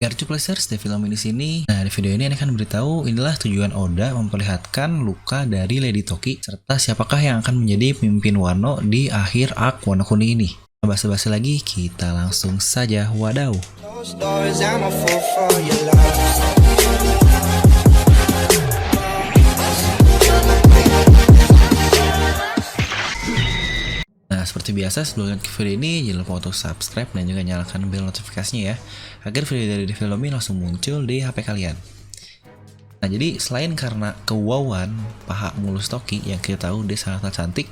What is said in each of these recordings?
Biar Players di film ini sini. Nah, di video ini akan beritahu inilah tujuan Oda memperlihatkan luka dari Lady Toki serta siapakah yang akan menjadi pemimpin Wano di akhir arc Wano Kuni ini. Nah, basa-basi lagi, kita langsung saja wadaw. Nah, seperti biasa sebelum lanjut ke video ini, jangan lupa untuk subscribe dan juga nyalakan bel notifikasinya ya, agar video dari film ini langsung muncul di HP kalian. Nah, jadi selain karena kewauan paha mulus Toki yang kita tahu dia sangatlah cantik,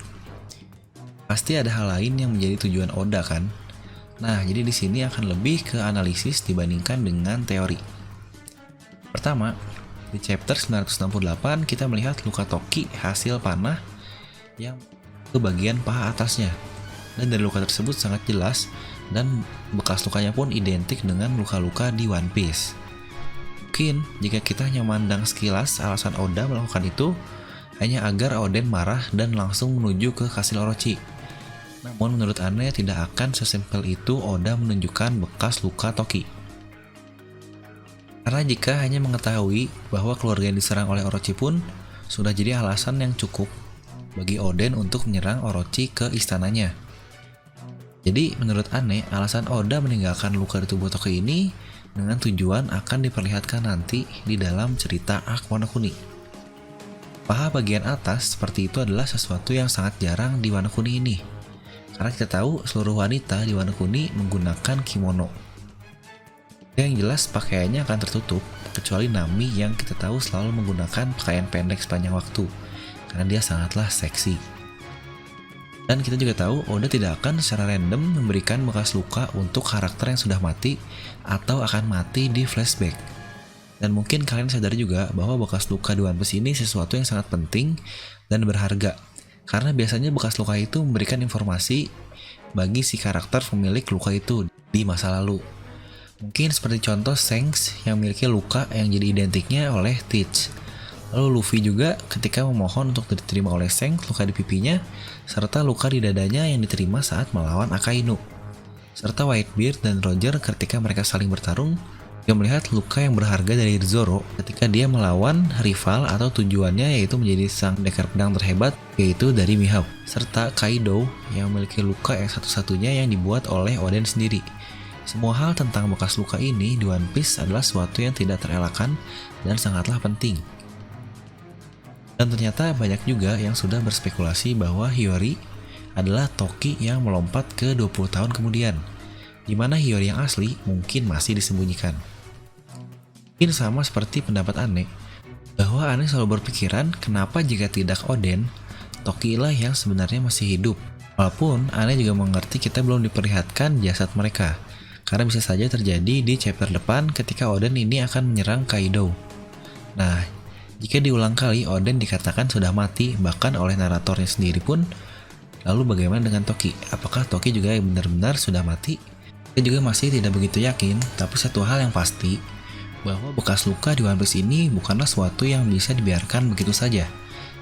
pasti ada hal lain yang menjadi tujuan Oda kan. Nah, jadi di sini akan lebih ke analisis dibandingkan dengan teori. Pertama, di chapter 968 kita melihat luka Toki hasil panah yang ke bagian paha atasnya, dan dari luka tersebut sangat jelas dan bekas lukanya pun identik dengan luka-luka di One Piece. Mungkin jika kita hanya memandang sekilas, alasan Oda melakukan itu hanya agar Oden marah dan langsung menuju ke kastil Orochi. Namun menurut Ane tidak akan sesimpel itu Oda menunjukkan bekas luka Toki. Karena jika hanya mengetahui bahwa keluarga yang diserang oleh Orochi pun sudah jadi alasan yang cukup bagi Oden untuk menyerang Orochi ke istananya. Jadi menurut Ane, alasan Oda meninggalkan luka di tubuh Toki ini dengan tujuan akan diperlihatkan nanti di dalam cerita arc Wano Kuni. Paha bagian atas seperti itu adalah sesuatu yang sangat jarang di Wano Kuni ini, karena kita tahu seluruh wanita di Wano Kuni menggunakan kimono. Yang jelas pakaiannya akan tertutup, kecuali Nami yang kita tahu selalu menggunakan pakaian pendek sepanjang waktu, karena dia sangatlah seksi. Dan kita juga tahu Oda tidak akan secara random memberikan bekas luka untuk karakter yang sudah mati atau akan mati di flashback. Dan mungkin kalian sadar juga bahwa bekas luka di One Piece ini sesuatu yang sangat penting dan berharga, karena biasanya bekas luka itu memberikan informasi bagi si karakter pemilik luka itu di masa lalu. Mungkin seperti contoh Shanks yang memiliki luka yang jadi identiknya oleh Teach. Lalu Luffy juga ketika memohon untuk diterima oleh Shanks luka di pipinya, serta luka di dadanya yang diterima saat melawan Akainu. Serta Whitebeard dan Roger ketika mereka saling bertarung, juga melihat luka yang berharga dari Zoro ketika dia melawan rival atau tujuannya yaitu menjadi sang pendekar pedang terhebat, yaitu dari Mihawk. Serta Kaido yang memiliki luka yang satu-satunya yang dibuat oleh Oden sendiri. Semua hal tentang bekas luka ini di One Piece adalah sesuatu yang tidak terelakkan dan sangatlah penting. Dan ternyata banyak juga yang sudah berspekulasi bahwa Hiyori adalah Toki yang melompat ke 20 tahun kemudian, di mana Hiyori yang asli mungkin masih disembunyikan. Mungkin sama seperti pendapat Ane, bahwa Ane selalu berpikiran kenapa jika tidak Oden, Toki lah yang sebenarnya masih hidup. Walaupun Ane juga mengerti kita belum diperlihatkan jasad mereka, karena bisa saja terjadi di chapter depan ketika Oden ini akan menyerang Kaido. Nah, jika diulang kali Oden dikatakan sudah mati bahkan oleh naratornya sendiri pun, lalu bagaimana dengan Toki? Apakah Toki juga benar-benar sudah mati? Kita juga masih tidak begitu yakin, tapi satu hal yang pasti, bahwa bekas luka di One Piece ini bukanlah sesuatu yang bisa dibiarkan begitu saja.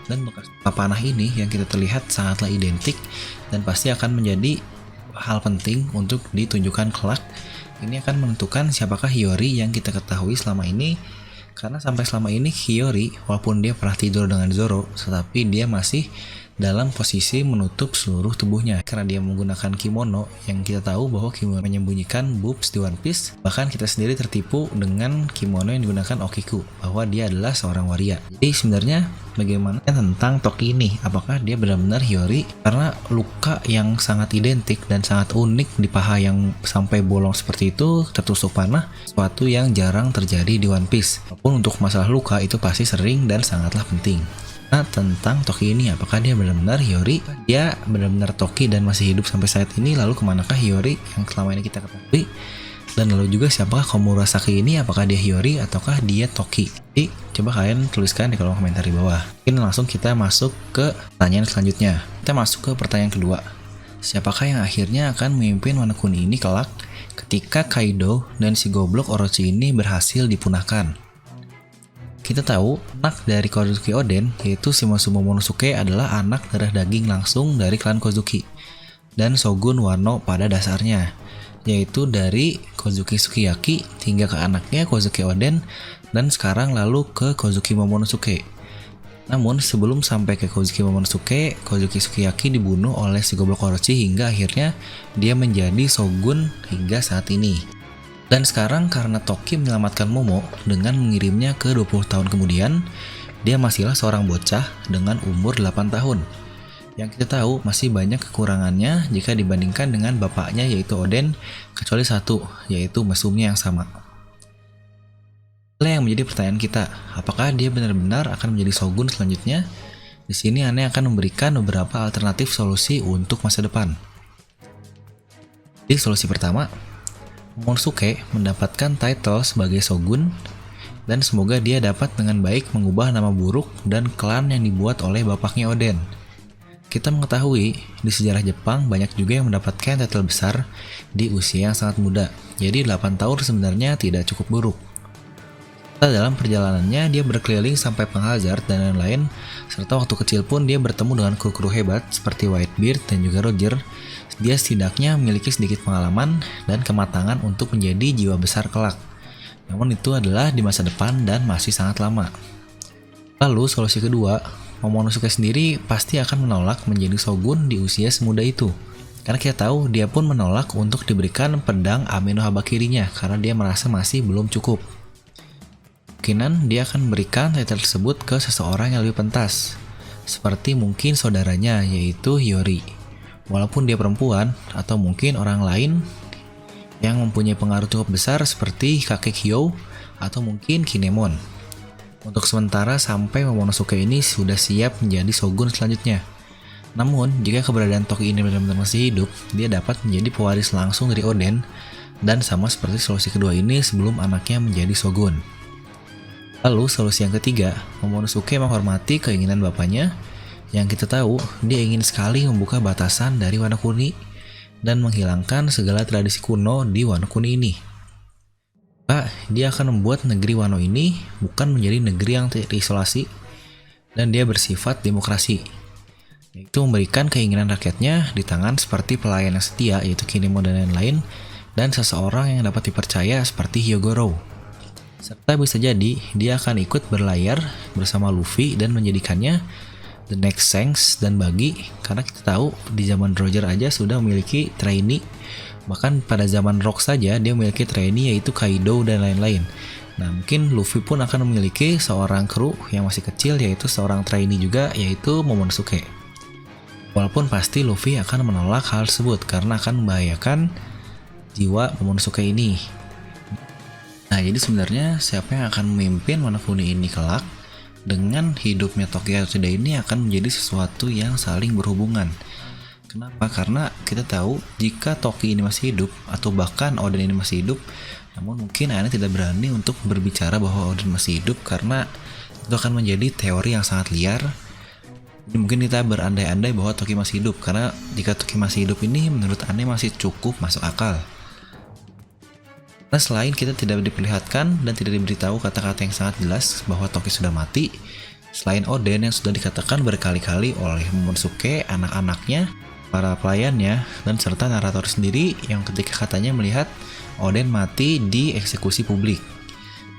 Dan bekas luka panah ini yang kita terlihat sangatlah identik dan pasti akan menjadi hal penting untuk ditunjukkan kelak. Ini akan menentukan siapakah Hiyori yang kita ketahui selama ini. Karena sampai selama ini Hiyori, walaupun dia pernah tidur dengan Zoro, tetapi dia masih dalam posisi menutup seluruh tubuhnya karena dia menggunakan kimono yang kita tahu bahwa kimono menyembunyikan boobs di One Piece. Bahkan kita sendiri tertipu dengan kimono yang digunakan Okiku bahwa dia adalah seorang waria. Jadi sebenarnya bagaimana tentang Toki ini? Apakah dia benar-benar Hiyori? Karena luka yang sangat identik dan sangat unik di paha yang sampai bolong seperti itu tertusuk panah, sesuatu yang jarang terjadi di One Piece. Walaupun untuk masalah luka itu pasti sering dan sangatlah penting. Nah, tentang Toki ini, apakah dia benar-benar Hiyori? Dia benar-benar Toki dan masih hidup sampai saat ini, lalu kemanakah Hiyori yang selama ini kita ketahui? Dan lalu juga siapakah Komurasaki ini, apakah dia Hiyori ataukah dia Toki? Jadi coba kalian tuliskan di kolom komentar di bawah. Mungkin langsung kita masuk ke pertanyaan selanjutnya. Kita masuk ke pertanyaan kedua. Siapakah yang akhirnya akan memimpin Wano Kuni ini kelak ketika Kaido dan si goblok Orochi ini berhasil dipunahkan? Kita tahu anak dari Kozuki Oden yaitu Shimotsu Momonosuke adalah anak darah daging langsung dari klan Kozuki dan Shogun Wano pada dasarnya. yaitu dari Kozuki Sukiyaki hingga ke anaknya Kozuki Oden, dan sekarang lalu ke Kozuki Momonosuke. Namun sebelum sampai ke Kozuki Momonosuke, Kozuki Sukiyaki dibunuh oleh si goblok Orochi hingga akhirnya dia menjadi shogun hingga saat ini. Dan sekarang karena Toki menyelamatkan Momo dengan mengirimnya ke 20 tahun kemudian, dia masihlah seorang bocah dengan umur 8 tahun. Yang kita tahu masih banyak kekurangannya jika dibandingkan dengan bapaknya yaitu Oden, kecuali satu, yaitu mesumnya yang sama. Itulah yang menjadi pertanyaan kita, apakah dia benar-benar akan menjadi shogun selanjutnya? Di sini Ane akan memberikan beberapa alternatif solusi untuk masa depan. Di solusi pertama, Momonosuke mendapatkan title sebagai shogun, dan semoga dia dapat dengan baik mengubah nama buruk dan klan yang dibuat oleh bapaknya Oden. Kita mengetahui di sejarah Jepang banyak juga yang mendapatkan title besar di usia yang sangat muda. Jadi 8 tahun sebenarnya tidak cukup buruk. Dalam perjalanannya dia berkeliling sampai Penghazard dan lain-lain, serta waktu kecil pun dia bertemu dengan kru-kru hebat seperti Whitebeard dan juga Roger. Dia setidaknya memiliki sedikit pengalaman dan kematangan untuk menjadi jiwa besar kelak. Namun itu adalah di masa depan dan masih sangat lama. Lalu solusi kedua, Momonosuke sendiri pasti akan menolak menjadi shogun di usia semuda itu. Karena kita tahu dia pun menolak untuk diberikan pedang Ame no Habakirinya karena dia merasa masih belum cukup. Kemungkinan dia akan memberikan title tersebut ke seseorang yang lebih pentas, seperti mungkin saudaranya yaitu Hiyori. Walaupun dia perempuan atau mungkin orang lain yang mempunyai pengaruh cukup besar seperti kakek Hyo atau mungkin Kinemon. Untuk sementara sampai Momonosuke ini sudah siap menjadi shogun selanjutnya. Namun, jika keberadaan Toki ini benar-benar masih hidup, dia dapat menjadi pewaris langsung dari Oden, dan sama seperti solusi kedua ini sebelum anaknya menjadi shogun. Lalu, solusi yang ketiga, Momonosuke menghormati keinginan bapaknya, yang kita tahu dia ingin sekali membuka batasan dari Wano Kuni dan menghilangkan segala tradisi kuno di Wano Kuni ini. Dia akan membuat negeri Wano ini bukan menjadi negeri yang terisolasi dan dia bersifat demokrasi, yaitu memberikan keinginan rakyatnya di tangan seperti pelayan yang setia yaitu Kinemon dan lain-lain, dan seseorang yang dapat dipercaya seperti Hyogoro. Serta bisa jadi dia akan ikut berlayar bersama Luffy dan menjadikannya the next Shanks dan Buggy, karena kita tahu di zaman Roger aja sudah memiliki trainee. Bahkan pada zaman Rock saja dia memiliki trainee yaitu Kaido dan lain-lain. Nah mungkin Luffy pun akan memiliki seorang kru yang masih kecil yaitu seorang trainee juga yaitu Momonosuke. Walaupun pasti Luffy akan menolak hal tersebut karena akan membahayakan jiwa Momonosuke ini. Nah jadi sebenarnya siapa yang akan memimpin Wano Kuni ini kelak dengan hidupnya Toki atau tidak ini akan menjadi sesuatu yang saling berhubungan. Kenapa? Karena kita tahu jika Toki ini masih hidup atau bahkan Oden ini masih hidup, namun mungkin Ane tidak berani untuk berbicara bahwa Oden masih hidup karena itu akan menjadi teori yang sangat liar. Jadi mungkin kita berandai-andai bahwa Toki masih hidup karena jika Toki masih hidup ini menurut Ane masih cukup masuk akal. Nah selain kita tidak diperlihatkan dan tidak diberitahu kata-kata yang sangat jelas bahwa Toki sudah mati, selain Oden yang sudah dikatakan berkali-kali oleh Momonosuke, anak-anaknya, para pelayannya, dan serta narator sendiri yang ketika katanya melihat Oden mati di eksekusi publik.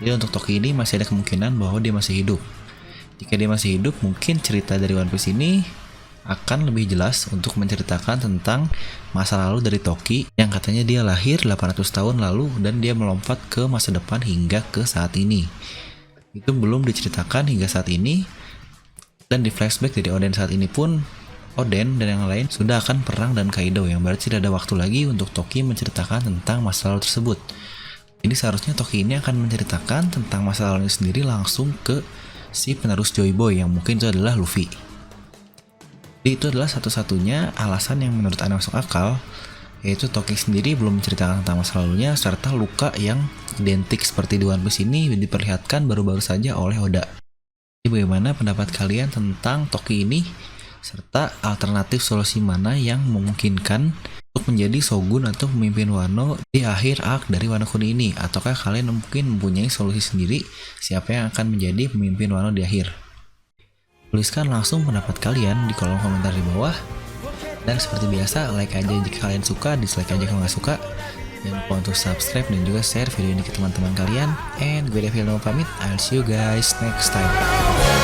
Jadi untuk Toki ini masih ada kemungkinan bahwa dia masih hidup. Jika dia masih hidup, mungkin cerita dari One Piece ini akan lebih jelas untuk menceritakan tentang masa lalu dari Toki yang katanya dia lahir 800 tahun lalu dan dia melompat ke masa depan hingga ke saat ini. Itu belum diceritakan hingga saat ini, dan di flashback dari Oden saat ini pun Oden dan yang lain sudah akan perang dan Kaido, yang berarti tidak ada waktu lagi untuk Toki menceritakan tentang masa lalu tersebut. Jadi seharusnya Toki ini akan menceritakan tentang masa lalunya sendiri langsung ke si penerus Joy Boy yang mungkin itu adalah Luffy. Jadi itu adalah satu-satunya alasan yang menurut Ane masuk akal, yaitu Toki sendiri belum menceritakan tentang masa lalunya serta luka yang identik seperti di One Piece ini diperlihatkan baru-baru saja oleh Oda. Jadi bagaimana pendapat kalian tentang Toki ini? Serta alternatif solusi mana yang memungkinkan untuk menjadi shogun atau pemimpin Wano di akhir arc dari Wano Kuni ini? Ataukah kalian mungkin mempunyai solusi sendiri siapa yang akan menjadi pemimpin Wano di akhir? Tuliskan langsung pendapat kalian di kolom komentar di bawah. Dan seperti biasa, like aja jika kalian suka, dislike aja kalau nggak suka. Jangan lupa untuk subscribe dan juga share video ini ke teman-teman kalian. And gue Devil No pamit. I'll see you guys next time.